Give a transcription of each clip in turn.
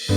Hello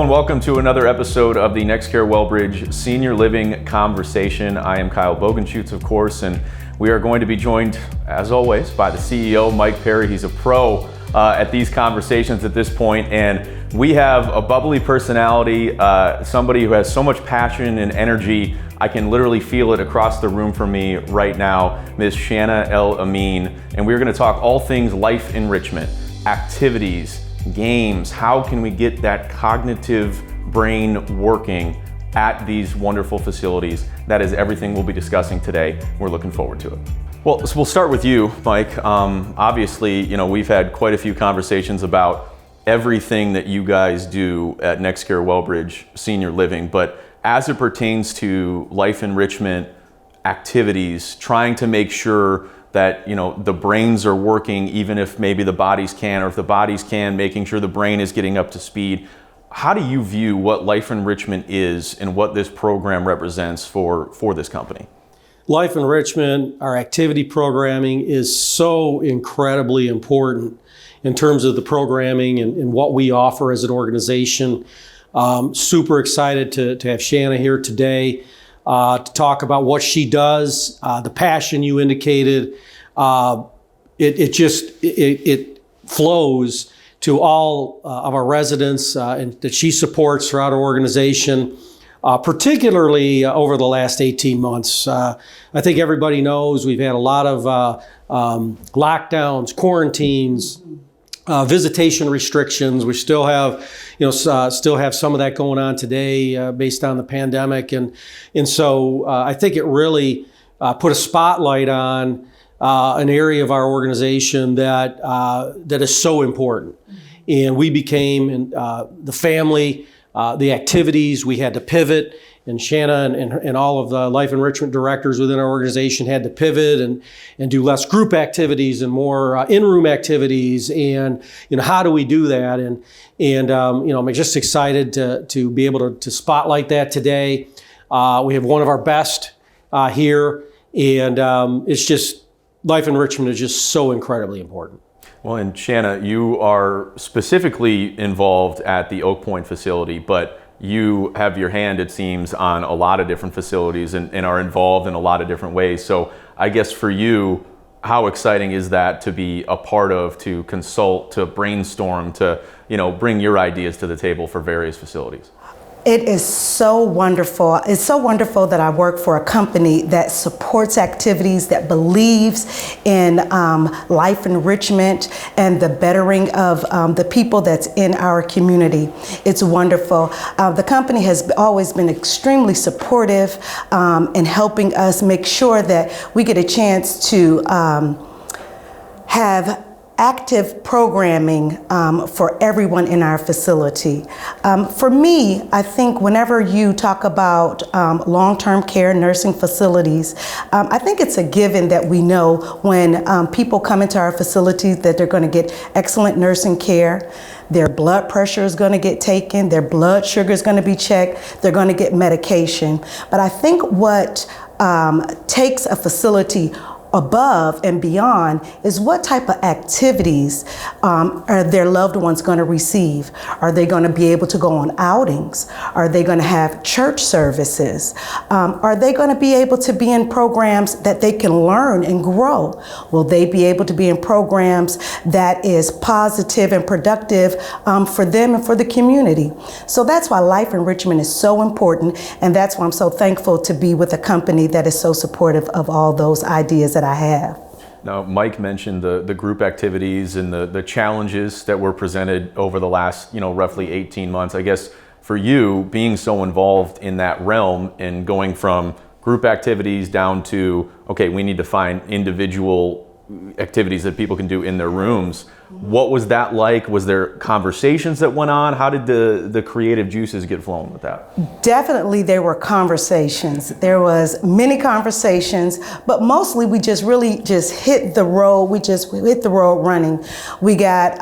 and welcome to another episode of the NexCare WellBridge Senior Living Conversation. I am Kyle Bogenshutz, of course, and we are going to be joined, as always, by the CEO, Mike Perry. He's a pro at these conversations at this point, and we have a bubbly personality, somebody who has so much passion and energy. I can literally feel it across the room from me right now, Ms. Shana El-Amin, and we're going to talk all things life enrichment, activities, games. How can we get that cognitive brain working at these wonderful facilities? That is everything we'll be discussing today. We're looking forward to it. Well, so we'll start with you, Mike. Obviously, we've had quite a few conversations about everything that you guys do at NexCare WellBridge Senior Living, but as it pertains to life enrichment activities, trying to make sure that the brains are working even if maybe the bodies can, or if the bodies can, making sure the brain is getting up to speed. How do you view what life enrichment is and what this program represents for this company? Life enrichment, our activity programming, is so incredibly important in terms of the programming and what we offer as an organization. Super excited to have Shana here today to talk about what she does, the passion you indicated. It flows to all of our residents and that she supports throughout our organization, particularly over the last 18 months. I think everybody knows we've had a lot of lockdowns, quarantines, visitation restrictions. We still have, some of that going on today based on the pandemic, and so I think it really put a spotlight on an area of our organization that is so important. And we became the family, the activities. We had to pivot, and Shana and all of the life enrichment directors within our organization had to pivot and do less group activities and more in-room activities. And how do we do that? And I'm just excited to be able to spotlight that today. We have one of our best here, and it's just life enrichment is just so incredibly important. Well, and Shana, you are specifically involved at the Oak Pointe facility, but you have your hand, it seems, on a lot of different facilities and are involved in a lot of different ways. So I guess for you, how exciting is that to be a part of, to consult, to brainstorm, to bring your ideas to the table for various facilities? It is so wonderful. It's so wonderful that I work for a company that supports activities, that believes in life enrichment and the bettering of the people that's in our community. It's wonderful. The company has always been extremely supportive in helping us make sure that we get a chance to have active programming for everyone in our facility. For me, I think whenever you talk about long-term care nursing facilities, I think it's a given that we know when people come into our facilities that they're going to get excellent nursing care. Their blood pressure is going to get taken, their blood sugar is going to be checked, they're going to get medication. But I think what takes a facility above and beyond is what type of activities are their loved ones going to receive? Are they going to be able to go on outings? Are they going to have church services? Are they going to be able to be in programs that they can learn and grow? Will they be able to be in programs that is positive and productive for them and for the community? So that's why life enrichment is so important, and that's why I'm so thankful to be with a company that is so supportive of all those ideas that I have. Now, Mike mentioned the group activities and the challenges that were presented over the last, roughly 18 months. I guess for you, being so involved in that realm and going from group activities down to, okay, we need to find individual activities that people can do in their rooms. What was that like? Was there conversations that went on? How did the creative juices get flowing with that? Definitely there were conversations. There was many conversations, but mostly we just really hit the road. We hit the road running. We got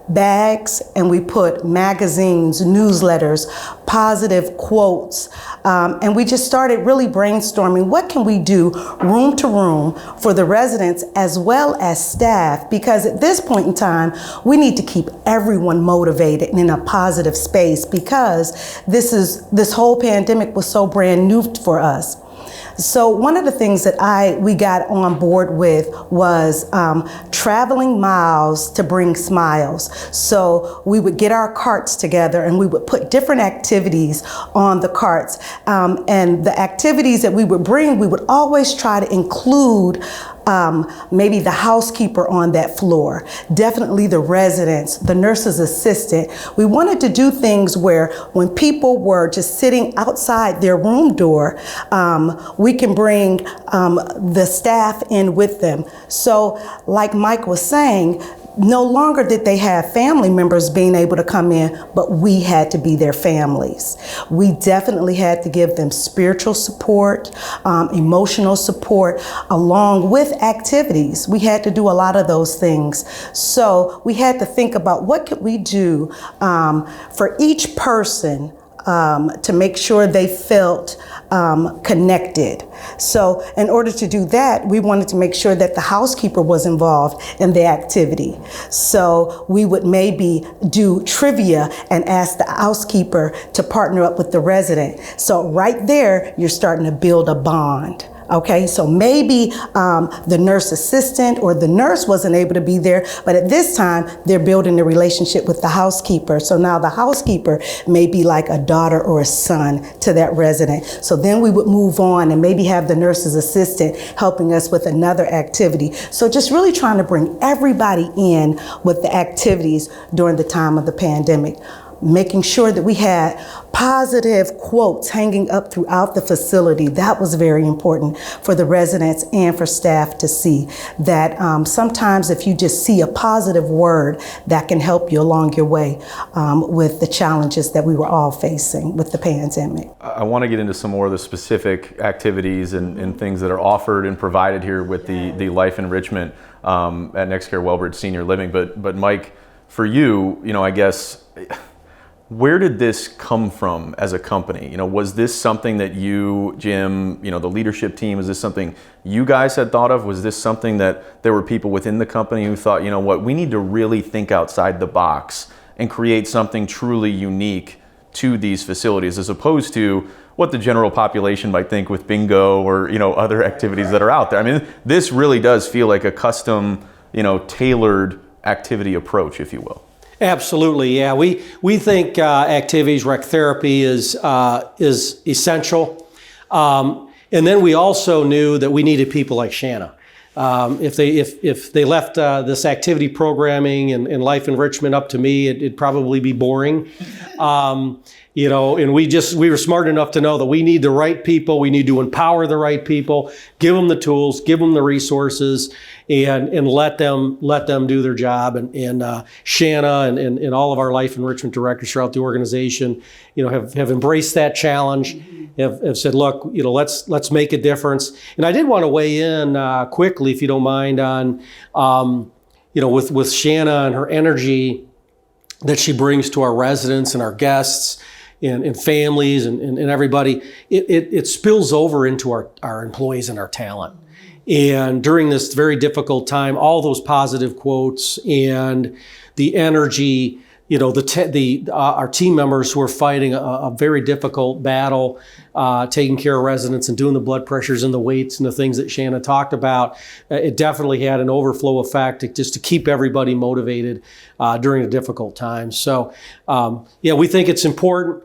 bags and we put magazines, newsletters, positive quotes, and we just started really brainstorming what can we do room to room for the residents as well as staff, because at this point in time we need to keep everyone motivated and in a positive space, because this whole pandemic was so brand new for us. So one of the things that we got on board with was traveling miles to bring smiles. So we would get our carts together and we would put different activities on the carts. And the activities that we would bring, we would always try to include maybe the housekeeper on that floor, definitely the residents, the nurse's assistant. We wanted to do things where when people were just sitting outside their room door, we can bring the staff in with them. So like Mike was saying, no longer did they have family members being able to come in, but we had to be their families. We definitely had to give them spiritual support, emotional support, along with activities. We had to do a lot of those things. So we had to think about what could we do for each person to make sure they felt connected. So in order to do that, we wanted to make sure that the housekeeper was involved in the activity. So we would maybe do trivia and ask the housekeeper to partner up with the resident. So right there, you're starting to build a bond. Okay, so maybe the nurse assistant or the nurse wasn't able to be there, but at this time they're building a relationship with the housekeeper. So now the housekeeper may be like a daughter or a son to that resident. So then we would move on and maybe have the nurse's assistant helping us with another activity. So just really trying to bring everybody in with the activities during the time of the pandemic, making sure that we had positive quotes hanging up throughout the facility. That was very important for the residents and for staff to see that sometimes if you just see a positive word, that can help you along your way with the challenges that we were all facing with the pandemic. I want to get into some more of the specific activities and things that are offered and provided here with the life enrichment at NexCare WellBridge Senior Living. But Mike, for you, I guess, where did this come from as a company? Was this something that you, Jim, the leadership team, is this something you guys had thought of? Was this something that there were people within the company who thought, we need to really think outside the box and create something truly unique to these facilities, as opposed to what the general population might think with bingo or, other activities that are out there? I mean, this really does feel like a custom, tailored activity approach, if you will. Absolutely, yeah. We think activities, rec therapy is essential, and then we also knew that we needed people like Shana. If they left this activity programming and life enrichment up to me, it'd probably be boring. And we were smart enough to know that we need the right people. We need to empower the right people, give them the tools, give them the resources, and let them do their job. And Shana and all of our life enrichment directors throughout the organization, have embraced that challenge. Have said, look, let's make a difference. And I did want to weigh in quickly, if you don't mind, on with Shana and her energy that she brings to our residents and our guests and families and everybody. It spills over into our employees and our talent. And during this very difficult time, all those positive quotes and the energy, our team members who are fighting a very difficult battle, taking care of residents and doing the blood pressures and the weights and the things that Shana talked about, it definitely had an overflow effect just to keep everybody motivated during a difficult time. So, we think it's important.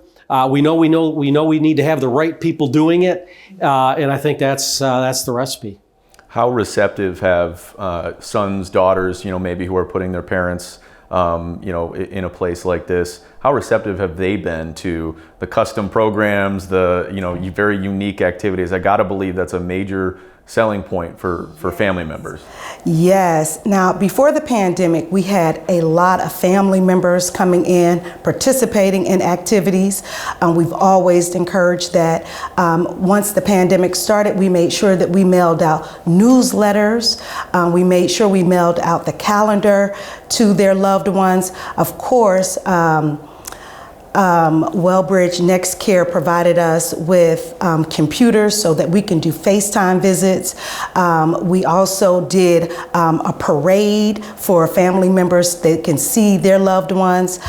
We know we need to have the right people doing it, and I think that's the recipe. How receptive have sons, daughters, maybe who are putting their parents, in a place like this? How receptive have they been to the custom programs, the very unique activities? I got to believe that's a major selling point for family members. Yes. Now, before the pandemic, we had a lot of family members coming in, participating in activities. We've always encouraged that. Once the pandemic started, we made sure that we mailed out newsletters. We made sure we mailed out the calendar to their loved ones. Of course, WellBridge NexCare provided us with computers so that we can do FaceTime visits. We also did a parade for family members that can see their loved ones.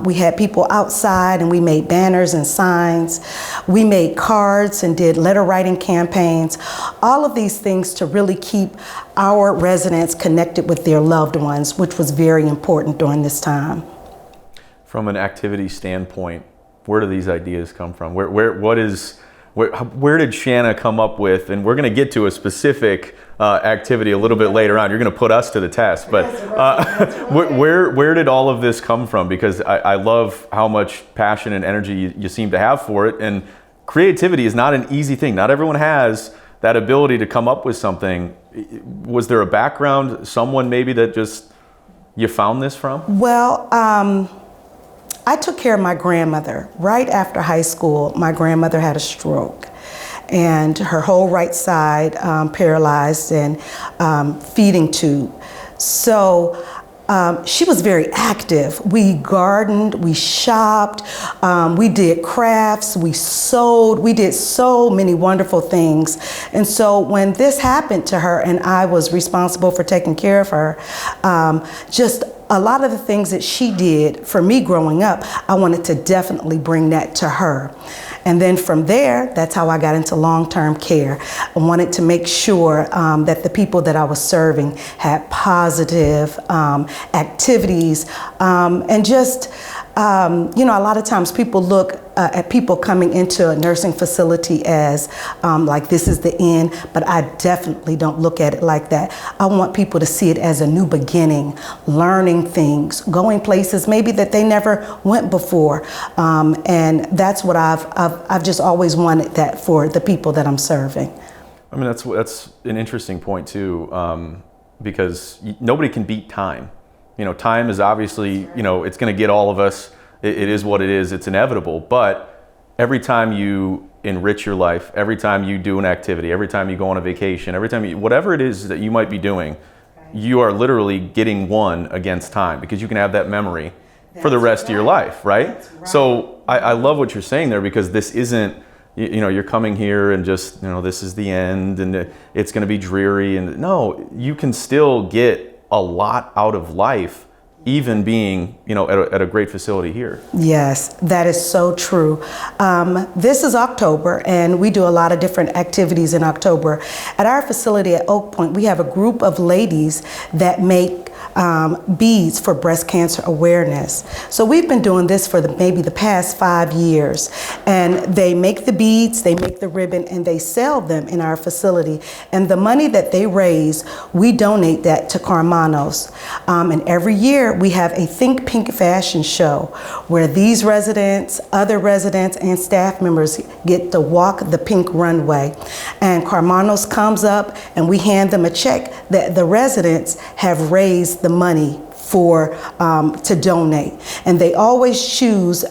We had people outside and we made banners and signs. We made cards and did letter writing campaigns. All of these things to really keep our residents connected with their loved ones, which was very important during this time. From an activity standpoint, where do these ideas come from? Where did Shana come up with, and we're going to get to a specific activity a little bit later on. You're going to put us to the test, but where did all of this come from? Because I love how much passion and energy you seem to have for it, and creativity is not an easy thing. Not everyone has that ability to come up with something. Was there a background, someone maybe that just you found this from? Well, I took care of my grandmother. Right after high school, my grandmother had a stroke and her whole right side paralyzed and feeding tube. So she was very active. We gardened, we shopped, we did crafts, we sewed, we did so many wonderful things. And so when this happened to her and I was responsible for taking care of her, just a lot of the things that she did for me growing up, I wanted to definitely bring that to her. And then from there, that's how I got into long-term care. I wanted to make sure that the people that I was serving had positive activities and just, you know, a lot of times people look at people coming into a nursing facility as like this is the end, but I definitely don't look at it like that. I want people to see it as a new beginning, learning things, going places maybe that they never went before, and that's what I've just always wanted that for the people that I'm serving. I mean, that's an interesting point too, because nobody can beat time. You know, time is obviously, you know, it's going to get all of us. It is what it is. It's inevitable. But every time you enrich your life, every time you do an activity, every time you go on a vacation, every time you, whatever it is that you might be doing, you are literally getting one against time because you can have that memory for the rest of your life, right? So I love what you're saying there, because this isn't, you know, you're coming here and just, you know, this is the end and it's going to be dreary. And no, you can still get a lot out of life, even being, you know, at a great facility here. Yes, that is so true. This is October, and we do a lot of different activities in October. At our facility at Oak Pointe, we have a group of ladies that make beads for breast cancer awareness. So we've been doing this for maybe the past 5 years, and they make the beads, they make the ribbon, and they sell them in our facility. And the money that they raise, we donate that to Carmanos. And every year we have a Think Pink fashion show where these residents, other residents, and staff members get to walk the pink runway. And Carmanos comes up and we hand them a check that the residents have raised the money for to donate, and they always choose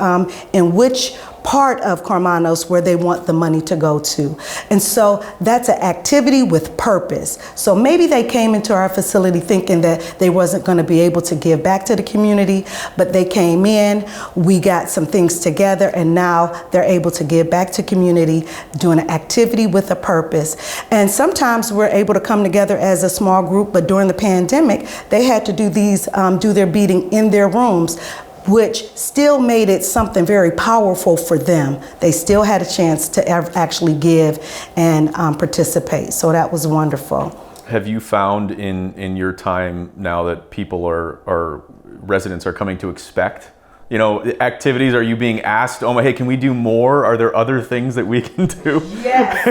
in which part of Carmanos where they want the money to go to. And so that's an activity with purpose. So maybe they came into our facility thinking that they wasn't going to be able to give back to the community, but they came in, we got some things together, and now they're able to give back to community, doing an activity with a purpose. And sometimes we're able to come together as a small group, but during the pandemic, they had to do these, do their beading in their rooms, which still made it something very powerful for them. They still had a chance to actually give and participate. So that was wonderful. Have you found in your time now that people are residents are coming to expect, you know, activities? Are you being asked, oh my, hey, can we do more? Are there other things that we can do? Yes.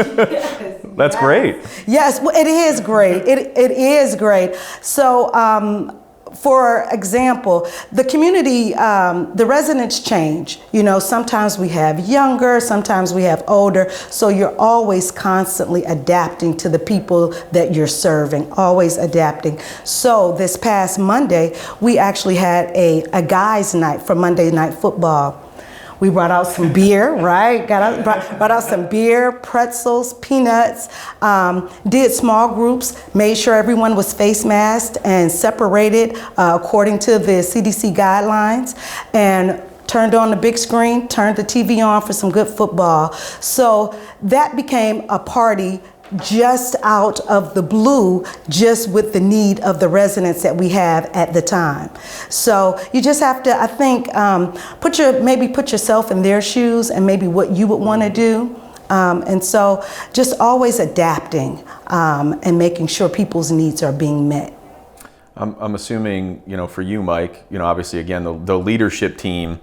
Yes. That's great. Yes, well, it is great. It is great. So for example, the community, the residents change. Sometimes we have younger, sometimes we have older, so you're always constantly adapting to the people that you're serving, always adapting. So this past Monday, we actually had a guys' night for Monday Night Football. We brought out some beer, right? Brought out some beer, pretzels, peanuts, did small groups, made sure everyone was face masked and separated according to the CDC guidelines, and turned on the big screen, turned the TV on for some good football. So that became a party just out of the blue, just with the need of the residents that we have at the time. So you just have to, I think, put yourself in their shoes and maybe what you would want to do. And so just always adapting and making sure people's needs are being met. I'm assuming, for you, Mike, obviously, again, the leadership team,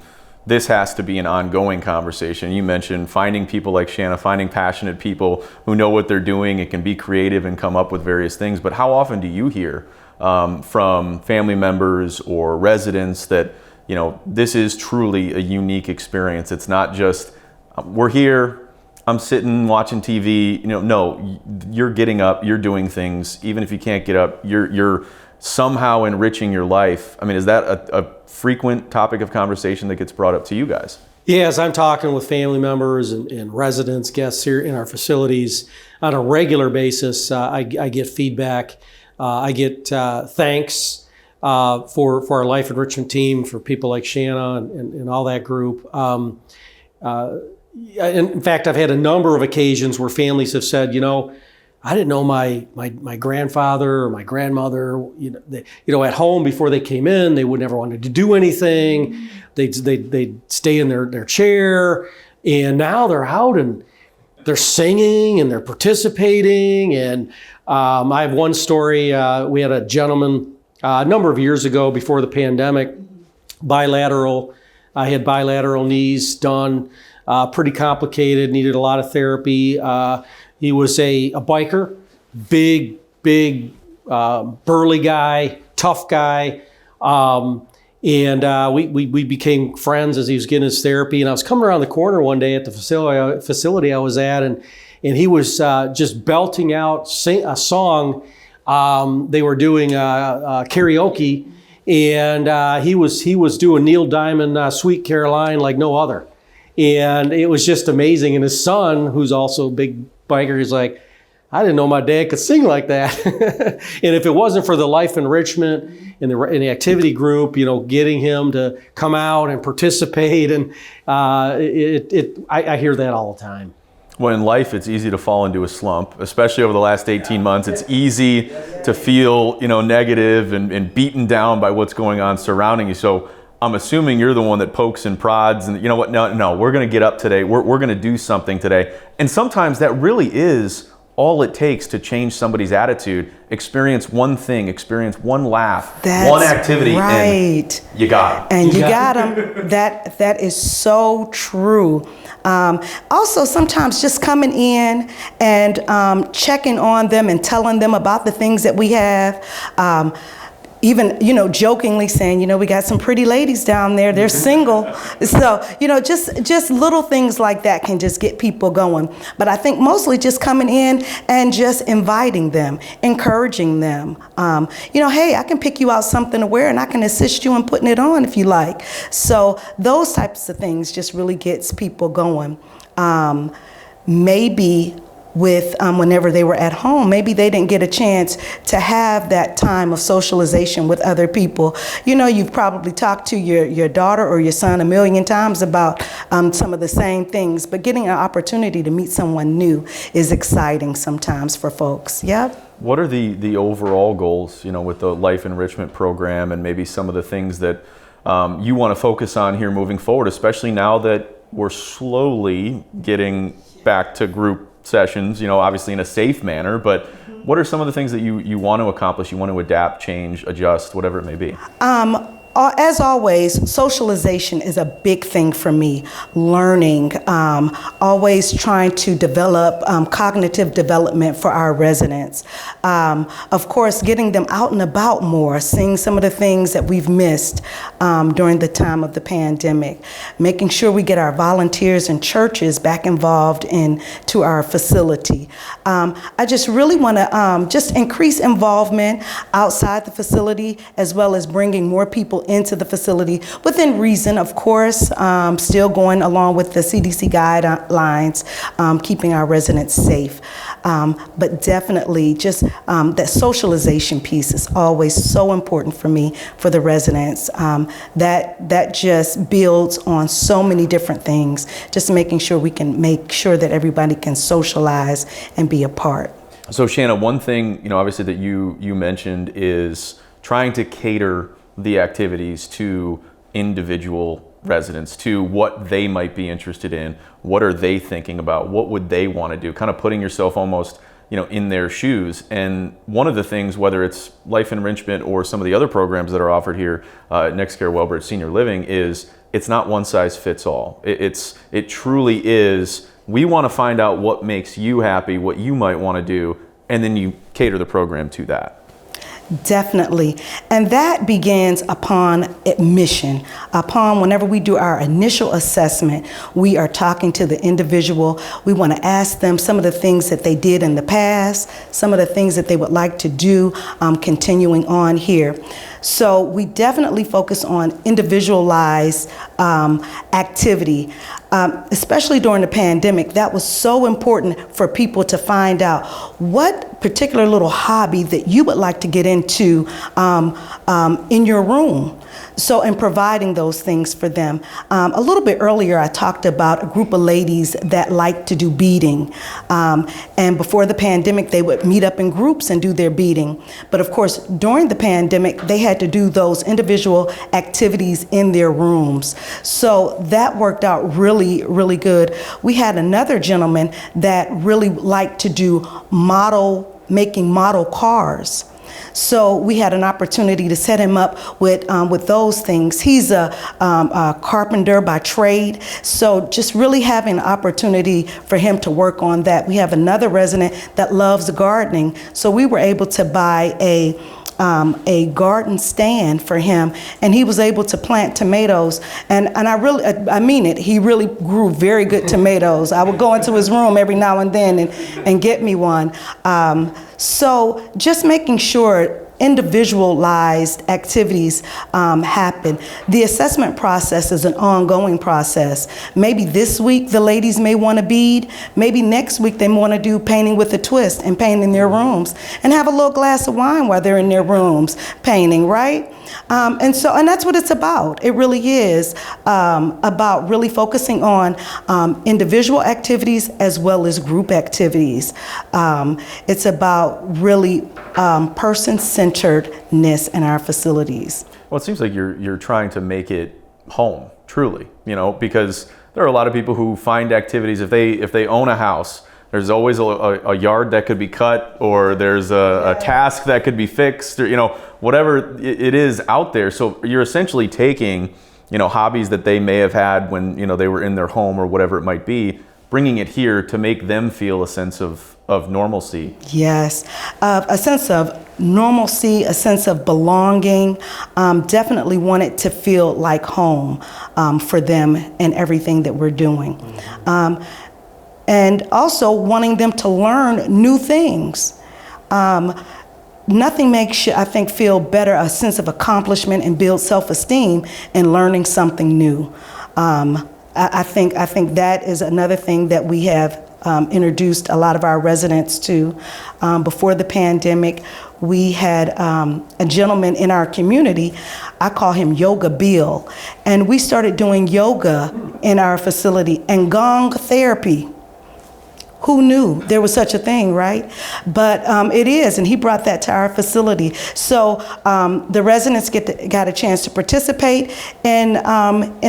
this has to be an ongoing conversation. You mentioned finding people like Shana, finding passionate people who know what they're doing and can be creative and come up with various things. But how often do you hear from family members or residents that, this is truly a unique experience? It's not just, we're here, I'm sitting watching TV. No, you're getting up, you're doing things. Even if you can't get up, you're somehow enriching your life. I mean, is that a frequent topic of conversation that gets brought up to you guys? Yeah, as I'm talking with family members and residents, guests here in our facilities on a regular basis, I get feedback. I get thanks for our life enrichment team, for people like Shana and all that group. In fact, I've had a number of occasions where families have said, I didn't know my grandfather or my grandmother, at home before they came in, they would never wanted to do anything. They'd stay in their chair, and now they're out and they're singing and they're participating. And I have one story. We had a gentleman a number of years ago before the pandemic, I had bilateral knees done, pretty complicated, needed a lot of therapy. He was a biker, big, burly guy, tough guy. And we became friends as he was getting his therapy. And I was coming around the corner one day at the facility I was at, and he was just belting out a song. They were doing karaoke, and he was doing Neil Diamond, Sweet Caroline like no other. And it was just amazing. And his son, who's also a big biker, he's like, I didn't know my dad could sing like that. And if it wasn't for the life enrichment and the activity group, getting him to come out and participate, and I hear that all the time. Well, in life, it's easy to fall into a slump, especially over the last 18 months. It's easy to feel, negative and beaten down by what's going on surrounding you. So I'm assuming you're the one that pokes and prods and, no, we're going to get up today. We're going to do something today. And sometimes that really is all it takes to change somebody's attitude. Experience one thing, experience one laugh, one activity, right. And you got them. And you got them. That is so true. Also, sometimes just coming in and checking on them and telling them about the things that we have. Even, jokingly saying, we got some pretty ladies down there, they're single. So, just little things like that can just get people going. But I think mostly just coming in and just inviting them, encouraging them. Hey, I can pick you out something to wear and I can assist you in putting it on if you like. So those types of things just really gets people going. Maybe with whenever they were at home, maybe they didn't get a chance to have that time of socialization with other people. You've probably talked to your daughter or your son a million times about some of the same things, but getting an opportunity to meet someone new is exciting sometimes for folks. Yep. What are the overall goals, with the Life Enrichment Program, and maybe some of the things that you want to focus on here moving forward, especially now that we're slowly getting back to group sessions, obviously in a safe manner, but what are some of the things that you want to accomplish, you want to adapt, change, adjust, whatever it may be? As always, socialization is a big thing for me. Learning, always trying to develop cognitive development for our residents. Of course, getting them out and about more, seeing some of the things that we've missed during the time of the pandemic. Making sure we get our volunteers and churches back involved into our facility. I just really want to just increase involvement outside the facility, as well as bringing more people into the facility within reason, of course, still going along with the CDC guidelines, keeping our residents safe. But definitely just that socialization piece is always so important for me, for the residents. That just builds on so many different things, just making sure we can make sure that everybody can socialize and be a part. So Shana, one thing, obviously that you mentioned is trying to cater the activities to individual residents, to what they might be interested in, what are they thinking about, what would they want to do, kind of putting yourself almost in their shoes. And one of the things, whether it's Life Enrichment or some of the other programs that are offered here at NexCare WellBridge Senior Living, is it's not one size fits all. It truly is, we want to find out what makes you happy, what you might want to do, and then you cater the program to that. Definitely. And that begins upon admission. Upon whenever we do our initial assessment, we are talking to the individual. We want to ask them some of the things that they did in the past, some of the things that they would like to do continuing on here. So we definitely focus on individualized activity, especially during the pandemic. That was so important for people to find out what particular little hobby that you would like to get into in your room. So in providing those things for them. A little bit earlier, I talked about a group of ladies that like to do beading. And before the pandemic, they would meet up in groups and do their beading. But of course, during the pandemic, they had to do those individual activities in their rooms. So that worked out really, really good. We had another gentleman that really liked to do making model cars. So we had an opportunity to set him up with those things. He's a carpenter by trade, so just really having an opportunity for him to work on that. We have another resident that loves gardening, so we were able to buy a garden stand for him, and he was able to plant tomatoes. And I mean it, he really grew very good tomatoes. I would go into his room every now and then and get me one. So just making sure individualized activities happen. The assessment process is an ongoing process. Maybe this week the ladies may want to bead. Maybe next week they want to do painting with a twist and paint in their rooms and have a little glass of wine while they're in their rooms painting, right? And that's what it's about. It really is about really focusing on individual activities as well as group activities. It's about really person-centeredness in our facilities. Well, it seems like you're trying to make it home, truly, because there are a lot of people who find activities, if they own a house, there's always a yard that could be cut, or there's a task that could be fixed, or whatever it is out there. So you're essentially taking hobbies that they may have had when they were in their home or whatever it might be, bringing it here to make them feel a sense of normalcy. Yes, a sense of normalcy, a sense of belonging. Definitely want it to feel like home for them and everything that we're doing. And also wanting them to learn new things. Nothing makes you, I think, feel better, a sense of accomplishment and build self-esteem in learning something new. I think that is another thing that we have introduced a lot of our residents to. Before the pandemic, we had a gentleman in our community, I call him Yoga Bill, and we started doing yoga in our facility and gong therapy. Who knew there was such a thing, right? But it is, and he brought that to our facility. So the residents got a chance to participate in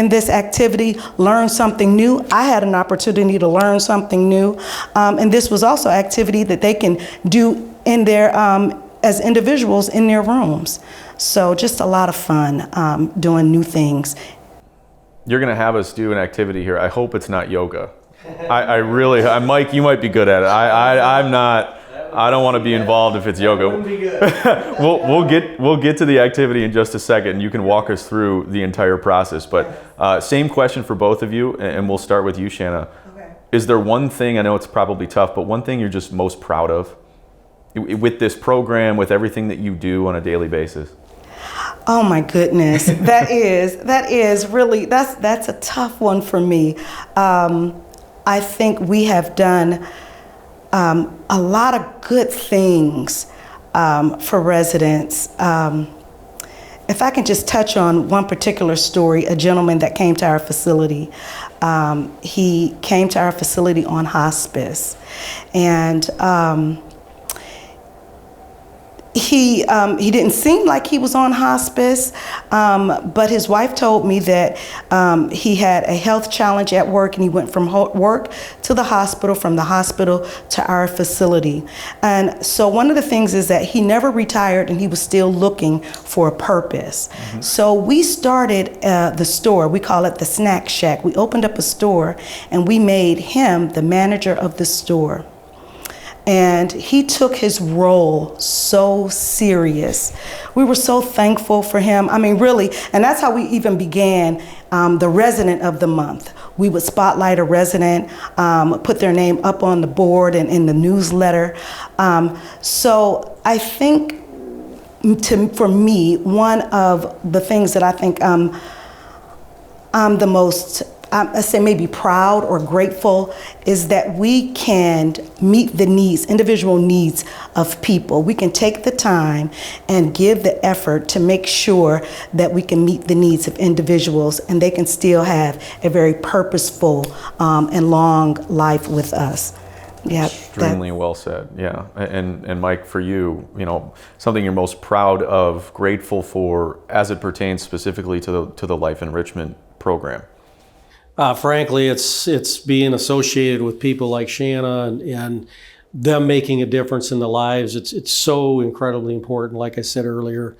this activity, learn something new. I had an opportunity to learn something new, and this was also activity that they can do in their as individuals in their rooms. So just a lot of fun doing new things. You're going to have us do an activity here. I hope it's not yoga. I really, Mike, you might be good at it. I'm not. I don't want to be involved if it's yoga. We'll get to the activity in just a second. You can walk us through the entire process. But same question for both of you, and we'll start with you, Shana. Okay. Is there one thing, I know it's probably tough, but one thing you're just most proud of with this program, with everything that you do on a daily basis? Oh my goodness, that is really, that's a tough one for me. I think we have done a lot of good things for residents. If I can just touch on one particular story, a gentleman that came to our facility. He came to our facility on hospice, and he didn't seem like he was on hospice, but his wife told me that he had a health challenge at work, and he went from work to the hospital, from the hospital to our facility. And so one of the things is that he never retired, and he was still looking for a purpose. Mm-hmm. So we started the store. We call it the Snack Shack. We opened up a store, and we made him the manager of the store. And he took his role so serious. We were so thankful for him. I mean, really, and that's how we even began the resident of the month. We would spotlight a resident, put their name up on the board and in the newsletter. So I think for me, one of the things that I think I'm the most, I say maybe proud or grateful, is that we can meet the needs, individual needs of people. We can take the time and give the effort to make sure that we can meet the needs of individuals, and they can still have a very purposeful and long life with us. Yeah, extremely well said. Yeah, and Mike, for you, something you're most proud of, grateful for, as it pertains specifically to the Life Enrichment program. Frankly, it's being associated with people like Shana and them making a difference in the lives. It's so incredibly important. Like I said earlier,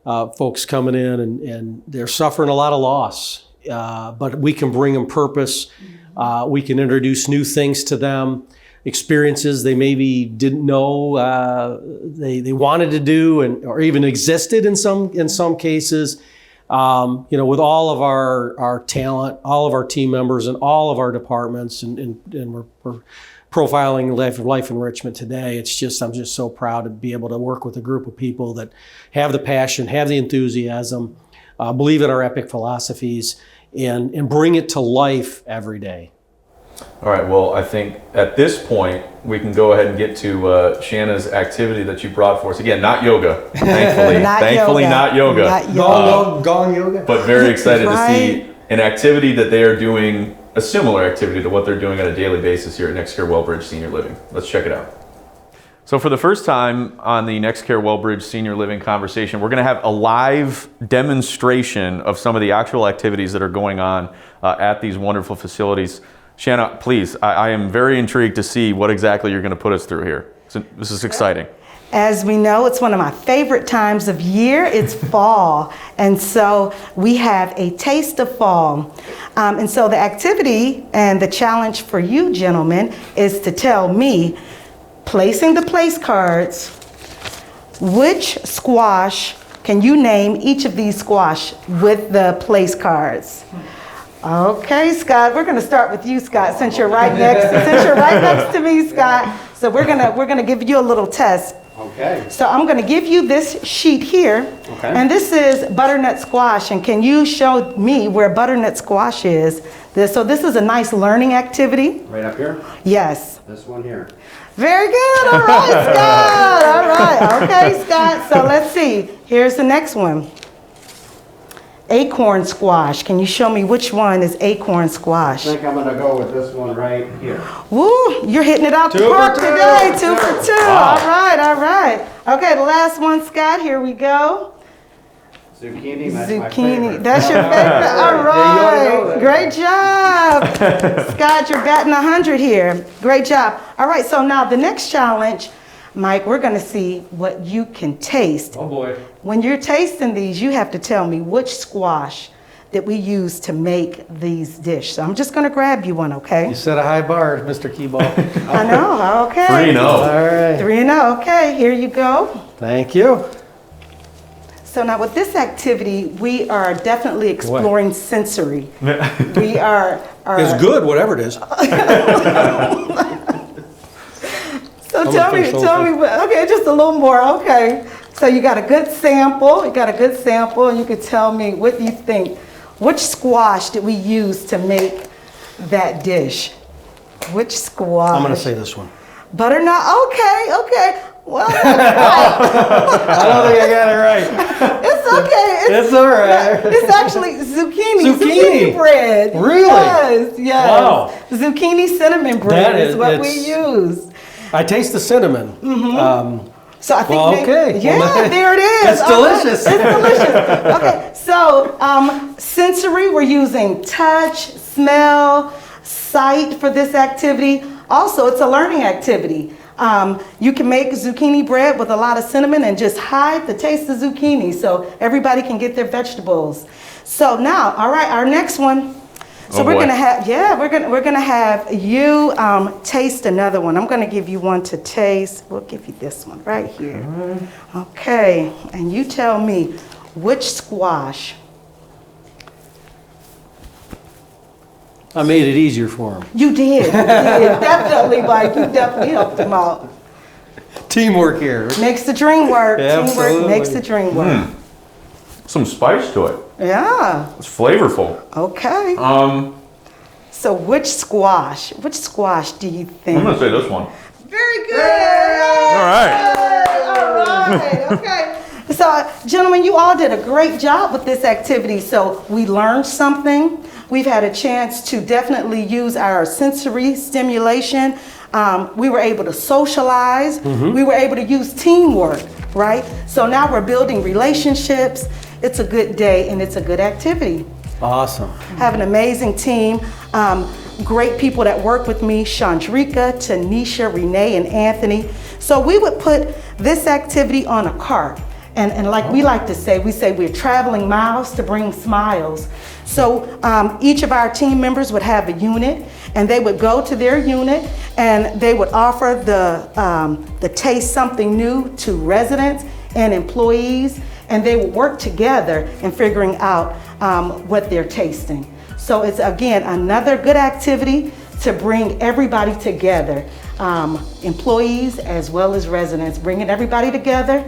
folks coming in and they're suffering a lot of loss, but we can bring them purpose. We can introduce new things to them, experiences they maybe didn't know they wanted to do or even existed in some cases. With all of our talent, all of our team members, and all of our departments, and we're profiling life enrichment today. I'm just so proud to be able to work with a group of people that have the passion, have the enthusiasm, believe in our epic philosophies, and bring it to life every day. All right, well, I think at this point, we can go ahead and get to Shana's activity that you brought for us. Again, not yoga, thankfully. Not yoga. Gong yoga. But very excited to see an activity that they are doing, a similar activity to what they're doing on a daily basis here at NexCare WellBridge Senior Living. Let's check it out. So for the first time on the NexCare WellBridge Senior Living conversation, we're going to have a live demonstration of some of the actual activities that are going on at these wonderful facilities. Shana, please, I am very intrigued to see what exactly you're going to put us through here. So this is exciting. As we know, it's one of my favorite times of year. It's fall. And so we have a taste of fall. And so the activity and the challenge for you gentlemen is to tell me, placing the place cards, which squash, can you name each of these squash with the place cards? Okay, Scott, we're going to start with you, Scott, since you're right next to me, Scott. So we're going to give you a little test. Okay. So I'm going to give you this sheet here. Okay. And this is butternut squash, and can you show me where butternut squash is? So this is a nice learning activity. Right up here? Yes. This one here. Very good. All right, Scott. All right. Okay, Scott. So let's see. Here's the next one. Acorn squash. Can you show me which one is acorn squash? I think I'm going to go with this one right here. Woo, you're hitting it out the park today. 2 for 2. Wow. All right. Okay, the last one, Scott. Here we go. Zucchini. That's my favorite. That's your favorite. All right. Great job. Scott, you're batting 100 here. Great job. All right, so now the next challenge, Mike, we're gonna see what you can taste. Oh boy. When you're tasting these, you have to tell me which squash that we use to make these dishes. So I'm just gonna grab you one, okay? You set a high bar, Mr. Keebaugh. I know, okay. 3-0. All right. 3-0, okay, here you go. Thank you. So now with this activity, we are definitely exploring sensory. We are. It's good, whatever it is. So tell me, okay, just a little more, okay. So you got a good sample, and you could tell me what you think. Which squash did we use to make that dish? Which squash? I'm gonna say this one. Butternut, okay. Well, I don't think I got it right. it's okay. It's all right. It's actually zucchini bread. Really? Yes. Wow. Zucchini cinnamon bread That is what we use. I taste the cinnamon. So I think Well, okay. yeah, Well, there it is. it's delicious. It's delicious. Okay, so sensory, we're using touch, smell, sight for this activity. Also, it's a learning activity. You can make zucchini bread with a lot of cinnamon and just hide the taste of zucchini so everybody can get their vegetables. So now, all right, our next one. So we're gonna have you taste another one. I'm gonna give you one to taste. We'll give you this one right here. Okay, and you tell me which squash. I made it easier for him. You did. Definitely, Mike. You definitely helped him out. Teamwork here. Makes the dream work. Yeah, Teamwork absolutely. makes the dream work. Some spice to it. Yeah. It's flavorful. Okay. So which squash do you think? I'm gonna say this one. Very good. All right. All right. Okay. So, gentlemen, you all did a great job with this activity. So we learned something. We've had a chance to definitely use our sensory stimulation. We were able to socialize. We were able to use teamwork, right? So now we're building relationships. It's a good day and it's a good activity. Awesome. Have an amazing team. Great people that work with me, Chandrika, Tanisha, Renee, and Anthony. So we would put this activity on a cart. And like we like to say, we're traveling miles to bring smiles. So each of our team members would have a unit, and they would go to their unit, and they would offer the taste something new to residents and employees, and they would work together in figuring out what they're tasting. So it's, again, another good activity to bring everybody together, employees as well as residents, bringing everybody together.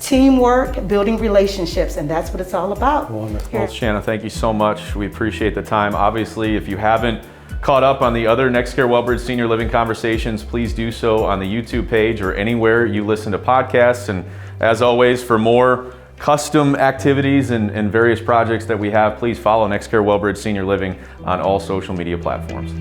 Teamwork, building relationships, and that's what it's all about. Wonderful. Well, Shana, thank you so much. We appreciate the time. Obviously, if you haven't caught up on the other NexCare WellBridge Senior Living Conversations, please do so on the YouTube page or anywhere you listen to podcasts. And as always, for more custom activities and various projects that we have, please follow NexCare WellBridge Senior Living on all social media platforms.